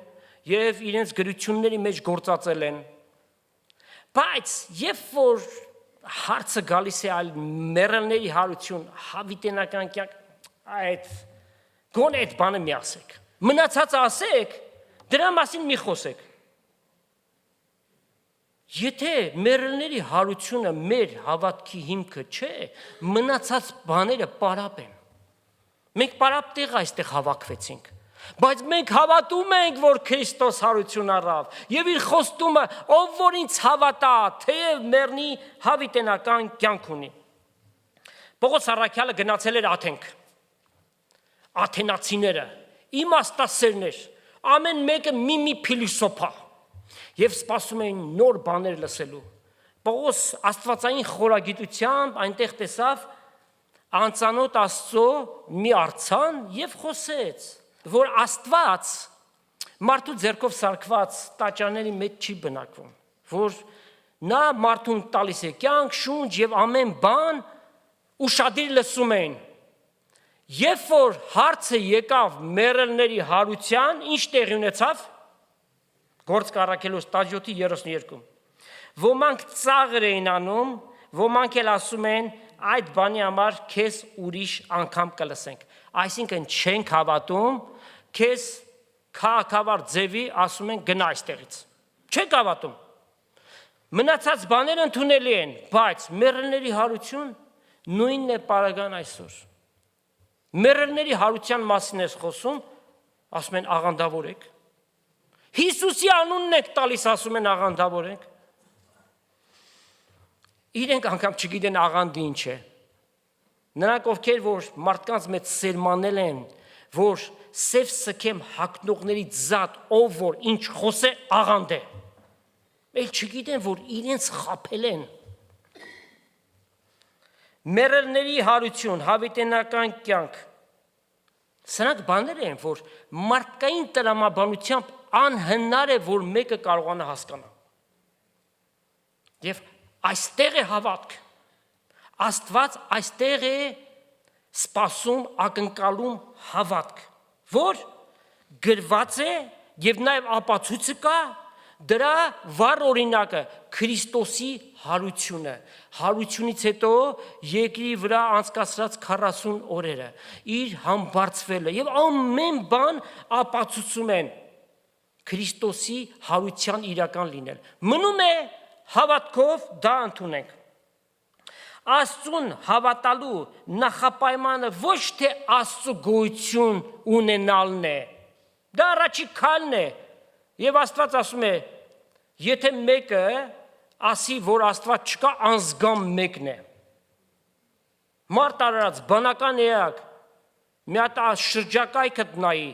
եւ իրենց գրությունների մեջ գործածել են։ Բայց երբ որ հարցը գալիս է այլ մեռելների հարություն, հավիտենական կյանք, այդ գոնե այդ բանը մի ասեք։ Մնացածը ասեք, դրա մասին մի խոսեք։ Եթե մեռելների հարությունը մեր հավատքի հիմքը չէ, մնացած բաները պարապ են։ Մենք պարապ տեղ այստեղ հավաքվեցինք, բայց մենք հավատում ենք, որ Քրիստոս հարություն առավ, եւ իր խոստումը, ով որ ինձ հավատա, թեև մեռնի, հավիտենական կյանք ունի։ Պողոս առաքյալը գնացել էր Աթենք։ Աթենացիները, իմաստասերներ, ամեն մեկը մի փիլիսոփա, եւ սպասում էին նոր բաներ լսելու։ Պողոս աստվածային խորագիտությամբ այնտեղ տեսավ անծանոթ Աստծո մի արձան եւ խոսեց, որ Աստված մարդու ձեռքով սարքված տաճարների մեջ չի բնակվում, որ նա մարդուն տալիս է կյանք, շունչ եւ ամեն բան ուշադիր լսում էին։ Երբ որ հարցը եկավ մեռելների հարության, ինչ տեղի ունեցավ։ Գործք առաքելոց 17:32։ Ոմանք ծաղր էին անում, ոմանք էլ ասում են այդ բանի համար քեզ ուրիշ անգամ կլսենք։ Այսինքն չենք հավատում, քեզ քաղաքավար ձևի ասում են գնա այստեղից։ Չենք հավատում։ Մնացած բաները ընդունելի են, բայց մեռելների հարություն նույնն է պարագան այսօր։ Մեռելների հարության մասին ես խոսում, ասում են աղանդավոր եք։ Հիսուսի անունն եք տալիս, ասում են աղանդավոր եք։ Իրենք անգամ չգիտեն աղանդը ինչ է։ Նրանք ովքեր որ մարդկանց մեջ սերմանել են, որ սև սքեմ հագնողների ձատ, ով որ ինչ խոսե աղանդ է։ Էլ չգիտեն, որ իրենց խաբել են։ Մեռելների հարություն, հավիտենական կյանք։ Սրանք բաներ են, որ մարդկային տրամաբանությամբ անհնար է, որ մեկը կարողանա հասկանա։ Եվ այստեղ է հավատք։ Աստված այստեղ է սպասում, ակնկալում հավատք, որ գրված է եւ նաեւ ապացույցը կա դրա վառ օրինակը Քրիստոսի հարությունը։ Հարությունից հետո երկրի վրա անցկացրած 40 օրերը, իր համբարձվելը եւ ամեն բան ապացուցում են Քրիստոսի հարության իրական լինել։ Մնում է հավատքով դա ընդունենք։ Աստծուն հավատալու նախապայմանը ոչ թե Աստծո գոյություն ունենալն է, դա առաջի քայլն է։ Եվ Աստված ասում է, եթե մեկը ասի, որ Աստված չկա, անզգամ մեկն է։ Մարդ արարած բանական էակ, մի հատ շրջակայքդ նայի,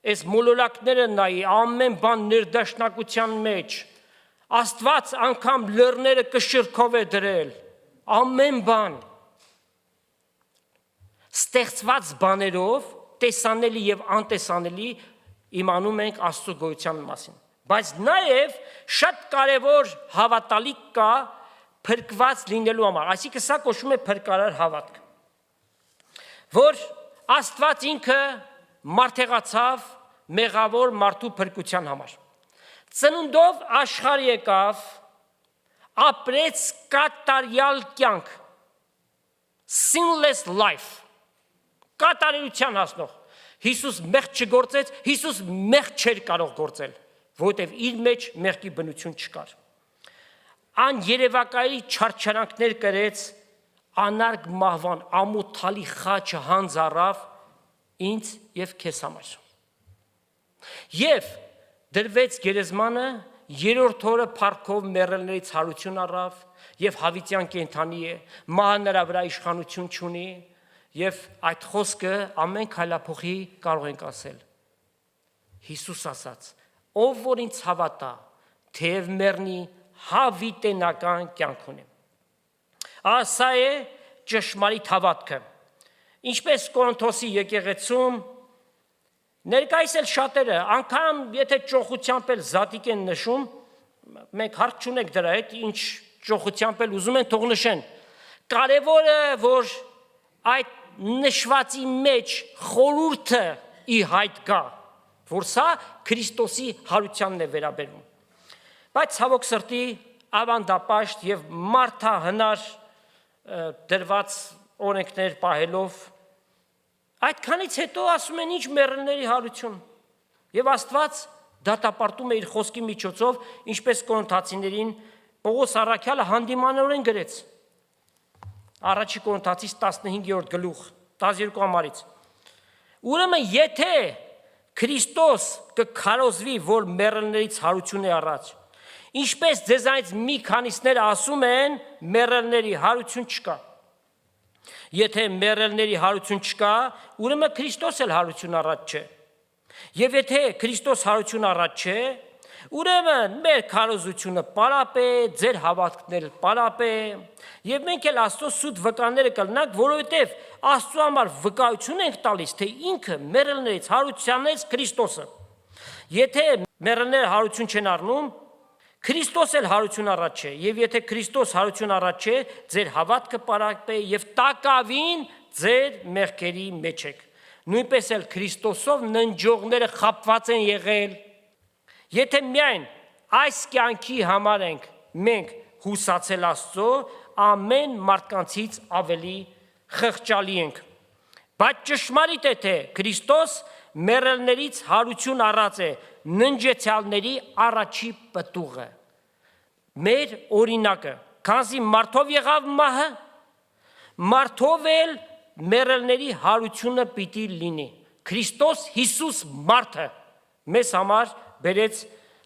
այս մոլորակները նայի, ամեն բան ներդաշնակության մեջ, Աստված անգամ լեռները կշռքով է դրել, ամեն բան, ստեղծված բաներով, տեսանելի եւ անտեսանելի իմանում ենք Աստծո գոյության մասին։ Բայց նաեւ շատ կարեւոր հավատալիք կա փրկված լինելու համար, այսինքն սա կոչվում է փրկարար հավատք, որ Աստված ինքը մարդեղացավ մեղավոր մարդու փրկության համար։ ծնունդով աշխարհ եկավ, ապրեց կատարյալ կյանք, sinless life, կատարելության հասնող։ Հիսուս մեղք չգործեց, Հիսուս մեղք չէր կարող գործել, որովհետև իր մեջ մեղքի բնություն չկար։ Աներևակայելի չարչարանքներ կրեց, անարգ մահվան, ամոթալի խաչը հանձ առավ ինձ եւ քեզ համար։ Եվ դրվեց գերեզմանը, երրորդ օրը փառքով մեռելներից հարություն առավ եւ հավիտյան կենդանի է, մահը նրա վրա իշխանություն չունի եւ այդ խոսքը ամեն քայլափոխի կարող ենք ասել։ Հիսուս ասաց. ով որ ինձ հավատա, թեև մեռնի, հավիտենական կյանք ունի։ Ասա է ճշմարիտ հավատքը։ Ինչպես Կորինթոսի եկեղեցում ներկայիս էլ շատերը, անգամ եթե ճոխությամբ էլ զատիկ են նշում, մենք հարկ չունենք դրա հետ, ինչ ճոխությամբ էլ ուզում են թող նշեն։ Կարևորը, որ այդ նշվածի մեջ խորհուրդը ի հայտ գա, որ սա Քրիստոսի հարությանն է վերաբերում։ Բայց ցավոք սրտի ավանդապաշտ եւ մարդահնար դրված օրենքներ պահելով այդքանից հետո ասում են ինչ մեռելների հարություն եւ Աստված դատապարտում է իր խոսքի միջոցով, ինչպես Կորինթացիներին Պողոս առաքյալը հանդիմանորեն գրեց առաջի Կորինթացիս 15-րդ գլուխ 12 համարից։ Ուրեմն եթե Քրիստոս կքարոզվի, որ մեռելներից հարություն է առաջ, ինչպես ձեզանից մի քանիսները ասում են, մեռելների հարություն չկա։ Եթե մեռելների հարություն չկա, ուրեմն Քրիստոս էլ հարություն առաջ չէ։ Եվ եթե Քրիստոս հարություն առաջ չէ, ուրեմն մեր քարոզությունը պարապ է, ձեր հավատքները պարապ է, եւ մենք էլ Աստծո սուտ վկաները կլինենք, որովհետեւ Աստծո համար վկայություն ենք տալիս, թե ինքը մեռելներից հարությանից Քրիստոսը։ Եթե մեռելները հարություն չեն առնում, Քրիստոս էլ հարություն առաջ է, եւ եթե Քրիստոս հարություն առաջ է, ձեր հավատքը պարապ է եւ տակավին ձեր մեղքերի մեջ եք։ Նույնպես էլ Քրիստոսով ննջողները խապված են եղել։ Եթե միայն այս կյանքի համար ենք մենք հուսացել Աստծո, ամեն մարդկանցից ավելի խղճալի ենք։ Բայց ճշմարիտ է, թե Քրիստոս մեռելներից հարություն առած է, ննջեցյալների առաջի պտուղը, մեր օրինակը, քանզի մարդով եղավ մահը, մարդով էլ մեռելների հարությունը պիտի լինի։ Քրիստոս Հիսուս մարդը մեզ համար բերեց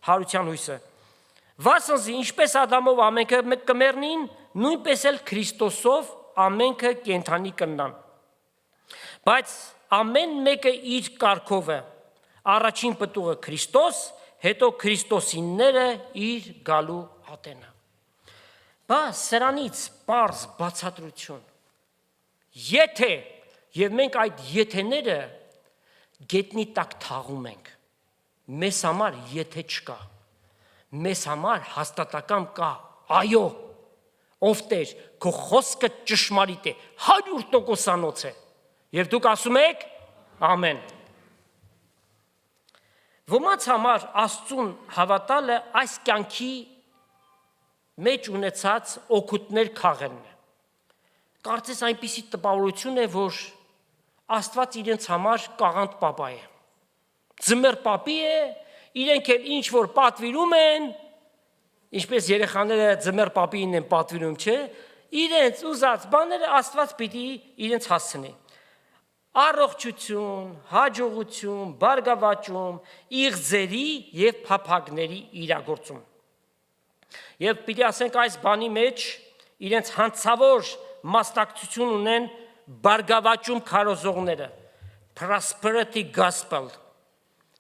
հարության հույսը։ Վասնզի ինչպես Ադամով ամենքը կմեռնին, նույնպես էլ Քրիստոսով ամենքը կենդանի կլինան։ Բայց ամեն մեկը իր կարգով է։ Առաջին պտուղը Քրիստոս, հետո Քրիստոսինները իր գալու ատենը։ Բայց սրանից պարզ բացատրություն։ Եթե եւ մենք այդ եթեները գետնի տակ թաղում ենք, մեզ համար եթե չկա, մեզ համար հաստատակամ կա, այո, ով Տեր, քո խոսքը ճշմարիտ է, 100% է, եւ դուք ասում եք ամեն։ Ոմանց համար Աստծուն հավատալը այս կյանքի մեջ ունեցած օգուտներ քաղելն է։ Կարծես այնպիսի տպավորություն է, որ Աստված իրենց համար կաղանդ պապա է։ Ձմեռ պապի է, իրենք էլ ինչ որ պատվիրում են, ինչպես երեխաները ձմեռ պապին են պատվիրում, չէ, իրենց ուզած բաները Աստված պիտի իրենց հասցնի։ Առողջություն, հաջողություն, բարգավաճում, իղձերի եւ փափագների իրագործում։ Եվ պիտի ասենք այս բանի մեջ իրենց հանցավոր մասնակցություն ունեն բարգավաճում քարոզողները, prosperity gospel։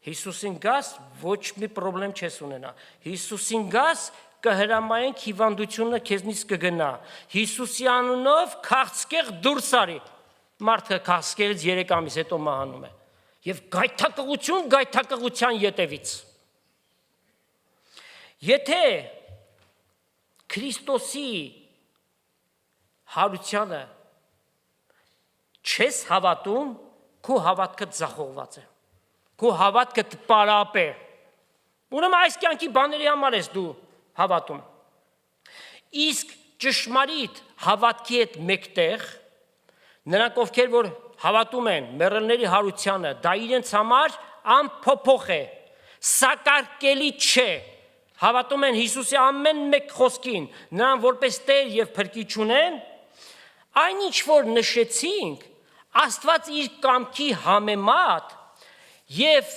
Հիսուսին գաս ոչ մի խնդրեմ չես ունենա։ Հիսուսին գաս կհրամայենք հիվանդությունը քեզնից կգնա։ Հիսուսի անունով քաղցկեղ դուրս արի։ Մարդը քաղցկեղից 3 ամիս հետո մահանում է։ Եվ գայթակղություն գայթակղության ետևից։ Եթե Քրիստոսի հարությանը չես հավատում, քո հավատքը ձախողված է։ Քո հավատքը պարապ է։ Ուրեմն այս կյանքի բաների համար ես դու հավատում։ Իսկ ճշմարիտ հավատքի հետ մեկտեղ նրանք ովքեր որ հավատում են մեռելների հարությանը, դա իրենց համար անփոփոխ է, սակարկելի չէ։ Հավատում են Հիսուսի ամեն մեկ խոսքին, նրան որպես Տեր եւ Փրկիչ ունեն, այնինչ որ նշեցինք, Աստված իր կամքի համեմատ եւ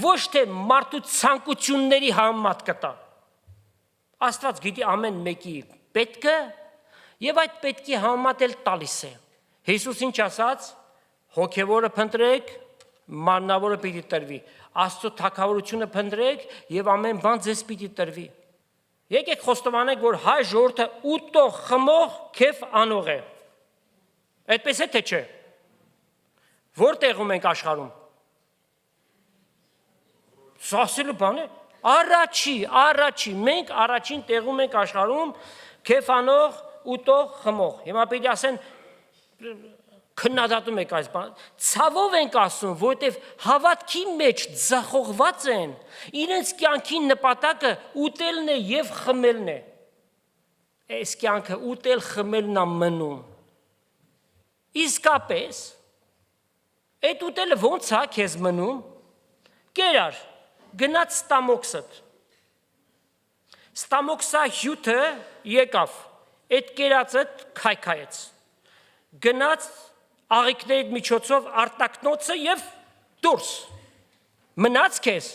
ոչ թե մարդու ցանկությունների համեմատ կտա։ Աստված գիտի ամեն մեկի պետքը եւ այդ պետքի համեմատ էլ տալիս է։ Հիսուս ինչ ասաց. հոգևորը փնտրեք, մարմնավորը պիտի տրվի։ Աստծո թագավորությունը փնտրեք եւ ամեն բան ձեզ պիտի տրվի։ Եկեք խոստովանենք, որ հայ ժողովուրդը ուտող, խմող, քեֆ անող է։ Այդպես է թե չէ։ Որտեղում ենք աշխարհում։ Սա ասելու բան է։ Առաջի, մենք առաջին տեղում ենք աշխարհում քեֆ անող, ուտող, խմող։ Հիմա պիտի ասեն քննադատում եք այս բանը։ Ցավով ենք ասում, որովհետև հավատքի մեջ ձախողված են, իրենց կյանքի նպատակը ուտելն է եւ խմելն է։ Այս կյանքը ուտել խմելն է մնում։ Իսկապես այդ ուտելը ո՞նց է քեզ մնում։ Կերար, գնաց ստամոքսդ։ Ստամոքսա հյութը եկավ, այդ կերածդ քայքայեց։ Գնաց աղիքների միջոցով արտակնոցը եւ դուրս։ Մնաց քեզ,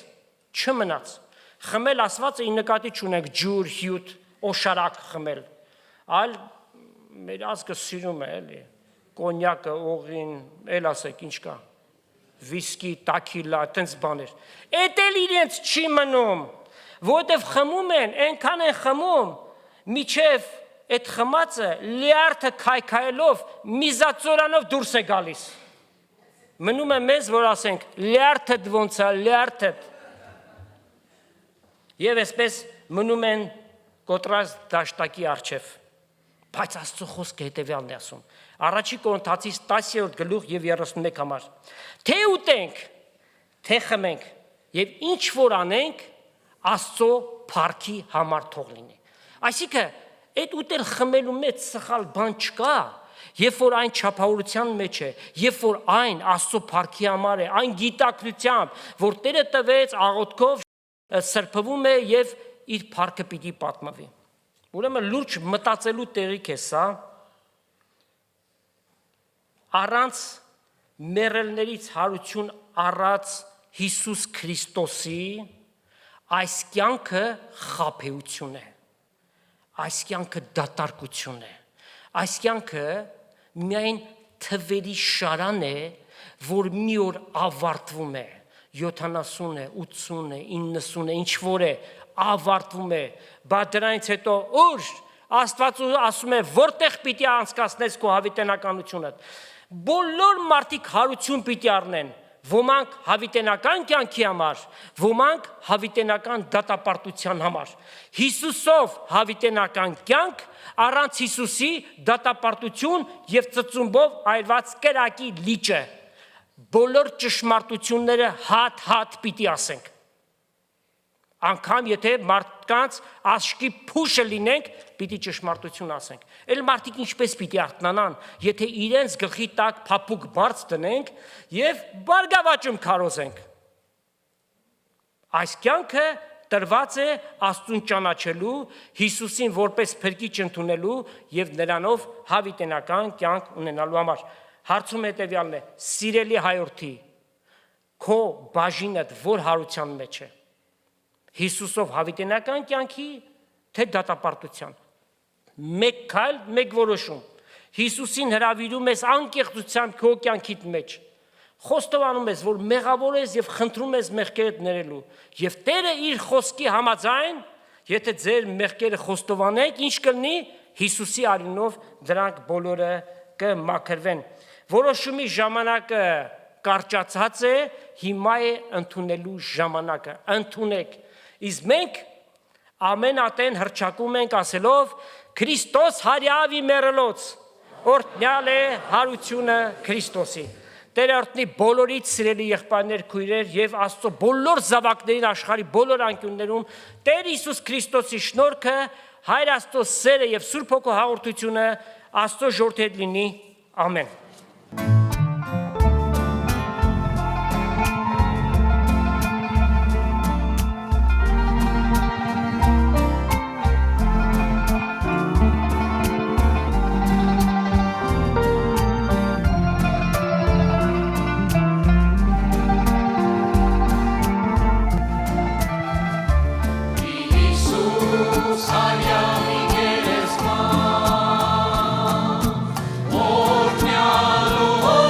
չմնաց։ Խմել ասվածը ի նկատի չունենք ջուր, հյութ, օշարակ խմել։ Այլ մեր ազգը սիրում է, էլի, կոնյակը, օղին, էլ ասեք ինչ կա։ Վիսկի, տաքիլա, այդպես բաներ։ Էդ էլ իրենց չի մնում, որովհետև խմում են, այնքան են խմում, միջև այդ խմածը լիարդը քայքայելով միզածորանով դուրս է գալիս։ Մնում է մեզ, որ ասենք, լիարդդ ոնց է, լիարդդ։ Եվ այսպես մնում են կոտրած դաշտակի առջև։ Բայց Աստծո խոսքը հետևյալն է ասում։ Առաջի Կորինթացիս 10-րդ գլուխ եւ 31 համար։ Թե ուտենք, թե խմենք եւ ինչ որ անենք, Աստծո փառքի համար թող լինի։ Այսինքն այդ ուտել խմելու մեջ սխալ բան չկա, երբ որ այն չափավորության մեջ է, երբ որ այն Աստծո փառքի համար է, այն գիտակցությամբ, որ Տերը տվեց աղոթքով սրբվում է եւ իր փառքը պիտի պատմվի։ Ուրեմն լուրջ մտածելու տեղիք է սա։ Առանց մեռելներից հարություն առած Հիսուս Քրիստոսի այս կյանքը խաբեություն է։ Այս կյանքը դատարկություն է։ Այս կյանքը միայն թվերի շարան է, որ մի օր ավարտվում է, 70 է, 80 է, 90 է, ինչ որ է, ավարտվում է, բայց դրանից հետո ուր Աստված ասում է, որտեղ պիտի անցկացնես քո հավիտենականությունը։ Բոլոր մարդիկ հարություն պիտի առնեն, ոմանք հավիտենական կյանքի համար, ոմանք հավիտենական դատապարտության համար։ Հիսուսով հավիտենական կյանք, առանց Հիսուսի դատապարտություն եւ ծծումբով այրված կրակի լիճը։ Բոլոր ճշմարտությունները հատ պիտի ասենք։ Անկամ եթե մարդկանց աշկի փուշը լինենք, պիտի ճշմարտություն ասենք։ Էլ մարդիկ ինչպես պիտի արթնանան, եթե իրենց գլխի տակ փափուկ բարձ դնենք եւ բարգավաճում քարոզենք։ Այս կյանքը տրված է Աստծուն ճանաչելու, Հիսուսին որպես Փրկիչ ընդունելու եւ նրանով հավիտենական կյանք ունենալու համար։ Հարցում հետեւյալն է. սիրելի հայրենի, քո բաժինդ որ հարության մեջ է։ Հիսուսով հավիտենական կյանքի, թե դատապարտության։ Մեկ քայլ, մեկ որոշում։ Հիսուսին հրավիրում ես անկեղծությամբ քո կյանքիդ մեջ։ Խոստովանում ես, որ մեղավոր ես եւ խնդրում ես մեղքերդ ներելու։ Եվ Տերը իր խոսքի համաձայն, եթե ձեր մեղքերը խոստովանեք, ինչ կլինի, Հիսուսի անունով դրանք բոլորը կմաքրվեն։ Որոշումի ժամանակը կարճացած է, հիմա է ընդունելու ժամանակը։ Ընդունեք։ Իսկ մենք ամեն ատեն հրճակում ենք ասելով Քրիստոս հարյավի մեռելոց, օրհնյալ է հարությունը Քրիստոսի։ Տեր օրհնի բոլորիդ սիրելի եղբայրներ, քույրեր եւ Աստծո բոլոր զավակներին աշխարհի բոլոր անկյուններում Տեր Հիսուս Քրիստոսի շնորհքը, Հայր Աստծո սերը եւ Սուրբ Հոգու հաղորդությունը Աստծո ժողովրդի հետ լինի։ Ամեն։
Oh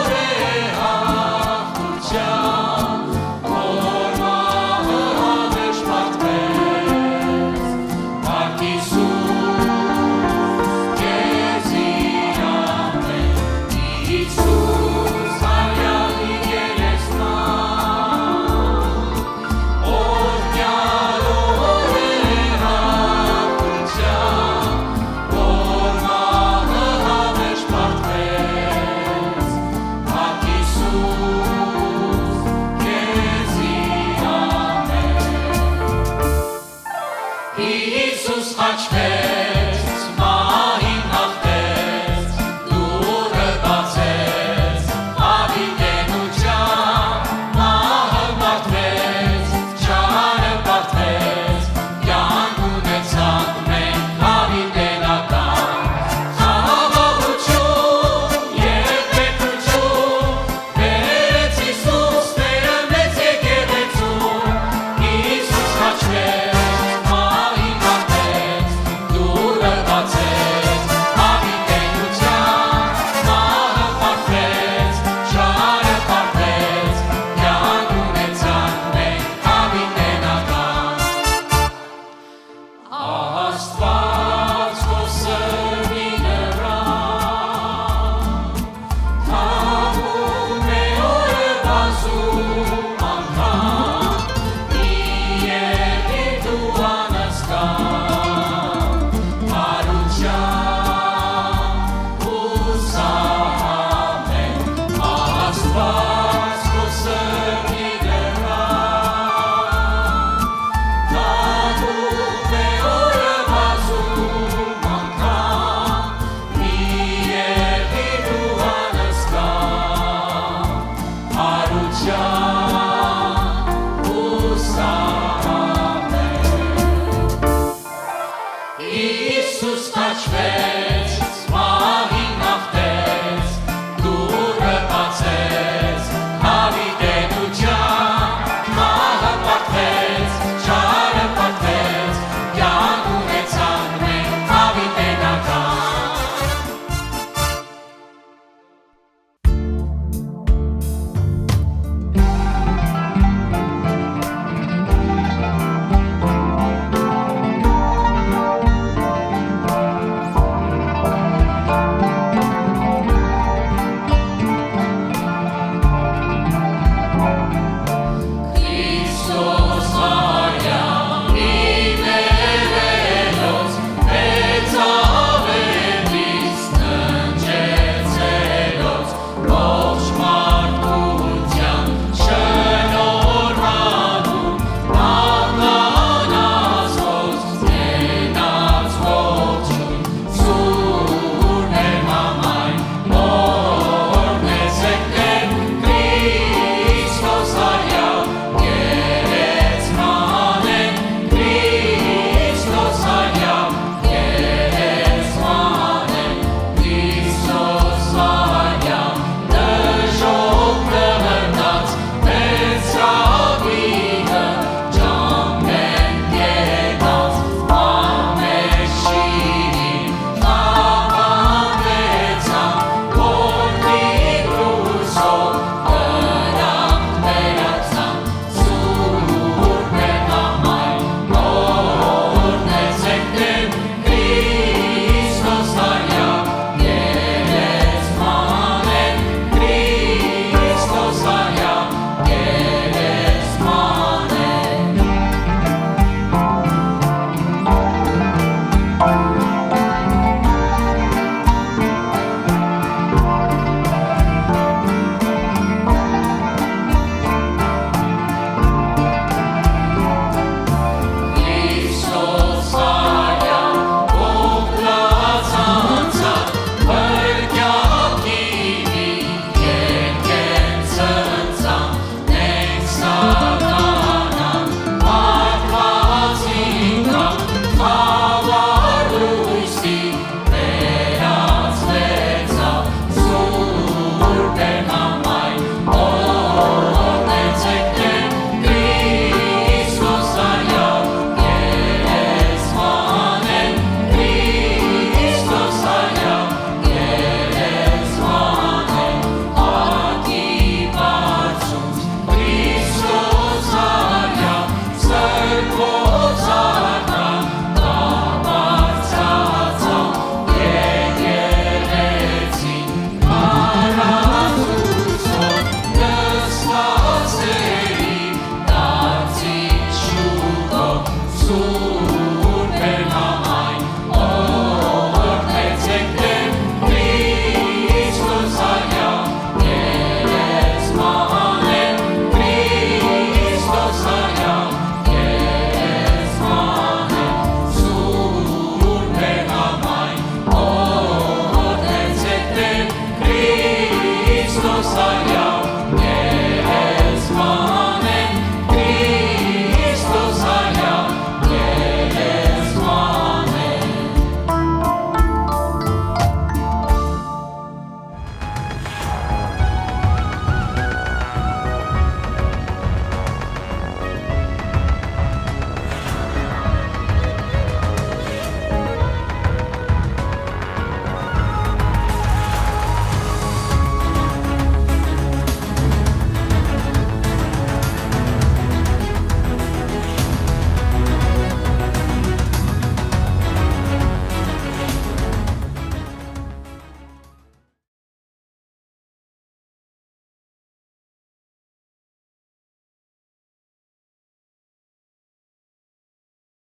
Սա